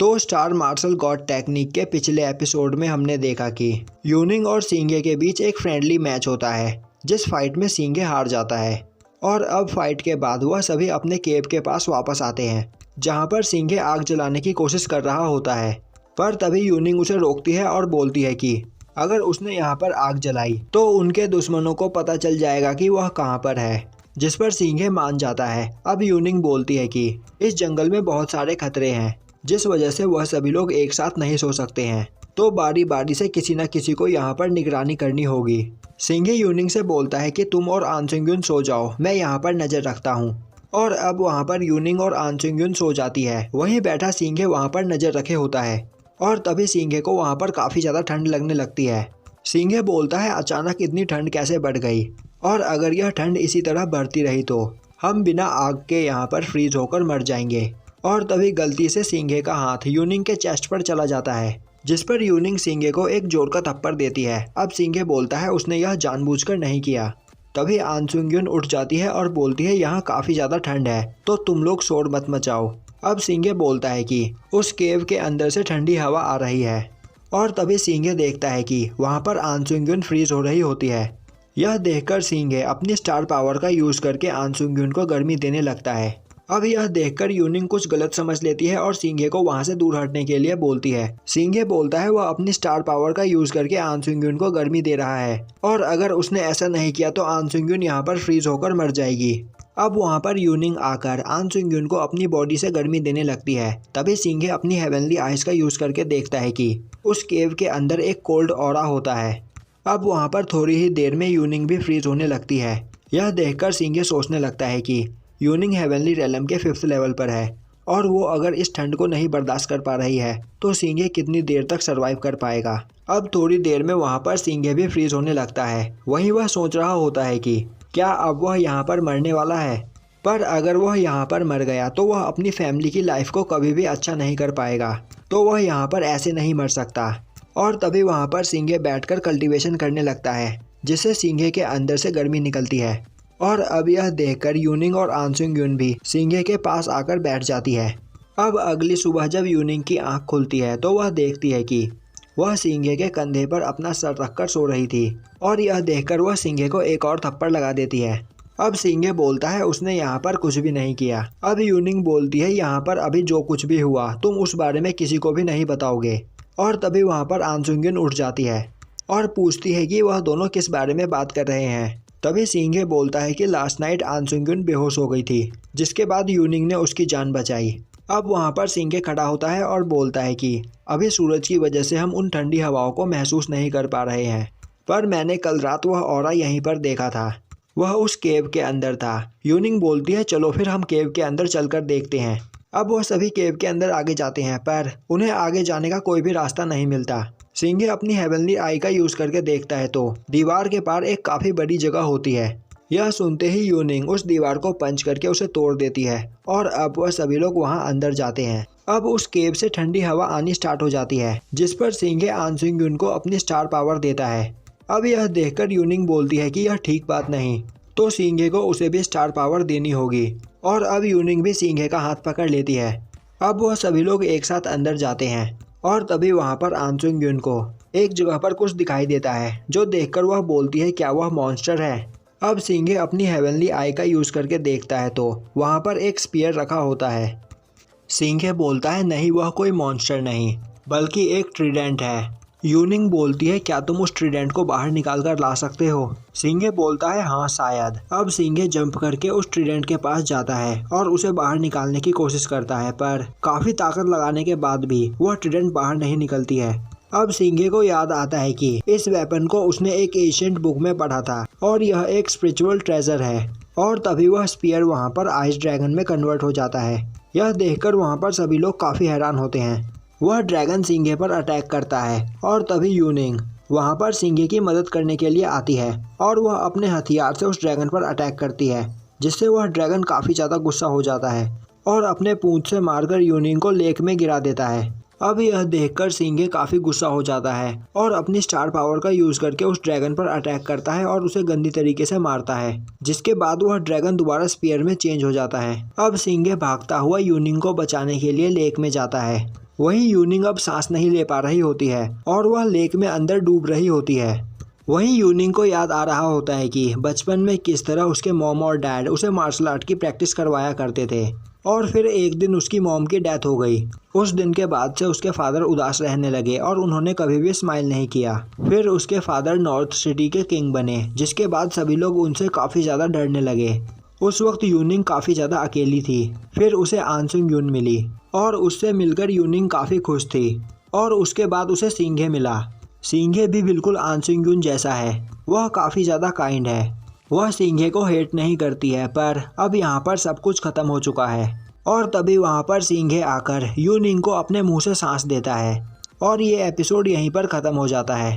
तो star martial God technique के पिछले एपिसोड में हमने देखा कि यूनिंग और सिंघे के बीच एक फ्रेंडली मैच होता है जिस फाइट में सिंघे हार जाता है और अब फाइट के बाद वह सभी अपने केव के पास वापस आते हैं जहां पर सिंघे आग जलाने की कोशिश कर रहा होता है। पर तभी यूनिंग उसे रोकती है और बोलती है कि अगर उसने यहाँ पर आग जलाई तो उनके दुश्मनों को पता चल जाएगा कि वह कहाँ पर है, जिस पर सिंघे मान जाता है। अब यूनिंग बोलती है कि इस जंगल में बहुत सारे खतरे हैं जिस वजह से वह सभी लोग एक साथ नहीं सो सकते हैं, तो बारी बारी से किसी न किसी को यहाँ पर निगरानी करनी होगी। सिंघे यूनिंग से बोलता है कि तुम और आन सुंग यून सो जाओ, मैं यहाँ पर नजर रखता हूँ। और अब वहाँ पर यूनिंग और आन सुंग यून सो जाती है। वहीं बैठा सिंघे वहाँ पर नजर रखे होता है और तभी सिंघे को वहाँ पर काफी ज्यादा ठंड लगने लगती है। सिंघे बोलता है अचानक इतनी ठंड कैसे बढ़ गई, और अगर यह ठंड इसी तरह बढ़ती रही तो हम बिना आग के यहाँ पर फ्रीज होकर मर जाएंगे। और तभी गलती से सिंघे का हाथ यूनिंग के चेस्ट पर चला जाता है जिस पर यूनिंग सिंघे को एक जोर का थप्पड़ देती है। अब सिंघे बोलता है उसने यह जानबूझकर नहीं किया। तभी आन सुंग यून उठ जाती है और बोलती है यहाँ काफी ज्यादा ठंड है तो तुम लोग शोर मत मचाओ। अब सिंघे बोलता है कि उस केव के अंदर से ठंडी हवा आ रही है और तभी सिंघे देखता है कि वहाँ पर आन सुंग यून फ्रीज हो रही होती है। यह देखकर सिंघे अपनी स्टार पावर का यूज करके आन सुंग यून को गर्मी देने लगता है। अब यह देखकर यूनिंग कुछ गलत समझ लेती है और सिंघे को वहां से दूर हटने के लिए बोलती है। सिंघे बोलता है वह अपनी स्टार पावर का यूज करके आन सुंग यून को गर्मी दे रहा है और अगर उसने ऐसा नहीं किया तो आन सुंग यून यहाँ पर फ्रीज होकर मर जाएगी। अब वहाँ पर यूनिंग आकर आन सुंग यून को अपनी बॉडी से गर्मी देने लगती है। तभी सिंघे अपनी हेवनली आइज का यूज करके देखता है कि उस केव के अंदर एक कोल्ड ऑरा होता है। अब वहाँ पर थोड़ी ही देर में यूनिंग भी फ्रीज होने लगती है। यह देखकर सिंघे सोचने लगता है कि यूनिंग हेवनली रेलम के 5th लेवल पर है और वो अगर इस ठंड को नहीं बर्दाश्त कर पा रही है तो सिंघे कितनी देर तक सरवाइव कर पाएगा। अब थोड़ी देर में वहाँ पर सिंघे भी फ्रीज होने लगता है। वहीं वह सोच रहा होता है कि क्या अब वह यहाँ पर मरने वाला है, पर अगर वह यहाँ पर मर गया तो वह अपनी फैमिली की लाइफ को कभी भी अच्छा नहीं कर पाएगा, तो वह यहाँ पर ऐसे नहीं मर सकता। और तभी वहाँ पर सिंघे बैठकर कल्टीवेशन करने लगता है जिससे सिंघे के अंदर से गर्मी निकलती है। और अब यह देखकर यूनिंग और आन सुंग यून भी सिंघे के पास आकर बैठ जाती है। अब अगली सुबह जब यूनिंग की आंख खुलती है तो वह देखती है कि वह सिंघे के कंधे पर अपना सर रखकर सो रही थी और यह देखकर वह सिंघे को एक और थप्पड़ लगा देती है। अब सिंघे बोलता है उसने यहाँ पर कुछ भी नहीं किया। अब यूनिंग बोलती है यहाँ पर अभी जो कुछ भी हुआ तुम उस बारे में किसी को भी नहीं बताओगे। और तभी वहाँ पर आन सुंग यून उठ जाती है और पूछती है कि वह दोनों किस बारे में बात कर रहे हैं। तभी सिंघे बोलता है कि लास्ट नाइट आन सुंग यून बेहोश हो गई थी जिसके बाद यूनिंग ने उसकी जान बचाई। अब वहाँ पर सिंघे खड़ा होता है और बोलता है कि अभी सूरज की वजह से हम उन ठंडी हवाओं को महसूस नहीं कर पा रहे हैं, पर मैंने कल रात वह ऑरा यहीं पर देखा था, वह उस केव के अंदर था। यूनिंग बोलती है चलो फिर हम केव के अंदर चलकर देखते हैं। अब वह सभी केव के अंदर आगे जाते हैं पर उन्हें आगे जाने का कोई भी रास्ता नहीं मिलता। सिंघे अपनी हेवनली आई का यूज करके देखता है तो दीवार के पार एक काफी बड़ी जगह होती है। यह सुनते ही यूनिंग उस दीवार को पंच करके उसे तोड़ देती है और अब वह सभी लोग वहां अंदर जाते हैं। अब उस केव से ठंडी हवा आनी स्टार्ट हो जाती है जिस पर सिंघे आन सुंग यून को अपनी स्टार पावर देता है। अब यह देखकर यूनिंग बोलती है कि यह ठीक बात नहीं, तो सिंघे को उसे भी स्टार पावर देनी होगी। और अब यूनिंग भी सिंघे का हाथ पकड़ लेती है। अब वह सभी लोग एक साथ अंदर जाते हैं और तभी वहाँ पर आन सुंग यून को एक जगह पर कुछ दिखाई देता है जो देखकर वह बोलती है क्या वह मॉन्स्टर है। अब सिंघे अपनी हेवनली आई का यूज करके देखता है तो वहाँ पर एक स्पीयर रखा होता है। सिंघे बोलता है नहीं वह कोई मॉन्स्टर नहीं बल्कि एक ट्रिडेंट है। यूनिंग बोलती है क्या तुम उस ट्रिडेंट को बाहर निकाल कर ला सकते हो। सिंघे बोलता है हाँ शायद। अब सिंघे जंप करके उस ट्रिडेंट के पास जाता है और उसे बाहर निकालने की कोशिश करता है, पर काफी ताकत लगाने के बाद भी वह ट्रिडेंट बाहर नहीं निकलती है। अब सिंघे को याद आता है कि इस वेपन को उसने एक एशियंट बुक में पढ़ा था और यह एक स्पिरिचुअल ट्रेजर है। और तभी वह स्पीयर वहाँ पर आइस ड्रैगन में कन्वर्ट हो जाता है। यह देखकर वहाँ पर सभी लोग काफी हैरान होते हैं। वह ड्रैगन सिंघे पर अटैक करता है और तभी यूनिंग वहाँ पर सिंघे की मदद करने के लिए आती है और वह अपने हथियार से उस ड्रैगन पर अटैक करती है जिससे वह ड्रैगन काफी ज्यादा गुस्सा हो जाता है और अपने पूंछ से मारकर यूनिंग को लेक में गिरा देता है। अब यह देखकर सिंघे काफी गुस्सा हो जाता है और अपनी स्टार पावर का यूज करके उस ड्रैगन पर अटैक करता है और उसे गंदी तरीके से मारता है, जिसके बाद वह ड्रैगन दोबारा स्पीयर में चेंज हो जाता है। अब सिंघे भागता हुआ यूनिंग को बचाने के लिए लेक में जाता है। वहीं यूनिंग अब सांस नहीं ले पा रही होती है और वह लेक में अंदर डूब रही होती है। वहीं यूनिंग को याद आ रहा होता है कि बचपन में किस तरह उसके मॉम और डैड उसे मार्शल आर्ट की प्रैक्टिस करवाया करते थे और फिर एक दिन उसकी मॉम की डेथ हो गई। उस दिन के बाद से उसके फादर उदास रहने लगे और उन्होंने कभी भी स्माइल नहीं किया। फिर उसके फादर नॉर्थ सिटी के किंग बने, जिसके बाद सभी लोग उनसे काफ़ी ज़्यादा डरने लगे। उस वक्त यूनिंग काफ़ी ज़्यादा अकेली थी। फिर उसे आन सुंग यून मिली और उससे मिलकर यूनिंग काफ़ी खुश थी। और उसके बाद उसे सिंघे मिला। सिंघे भी बिल्कुल आन सुंग यून जैसा है। वह काफ़ी ज़्यादा काइंड है। वह सिंघे को हेट नहीं करती है, पर अब यहाँ पर सब कुछ खत्म हो चुका है। और तभी वहाँ पर सिंघे आकर यूनिंग को अपने मुंह से सांस देता है और ये एपिसोड यहीं पर ख़त्म हो जाता है।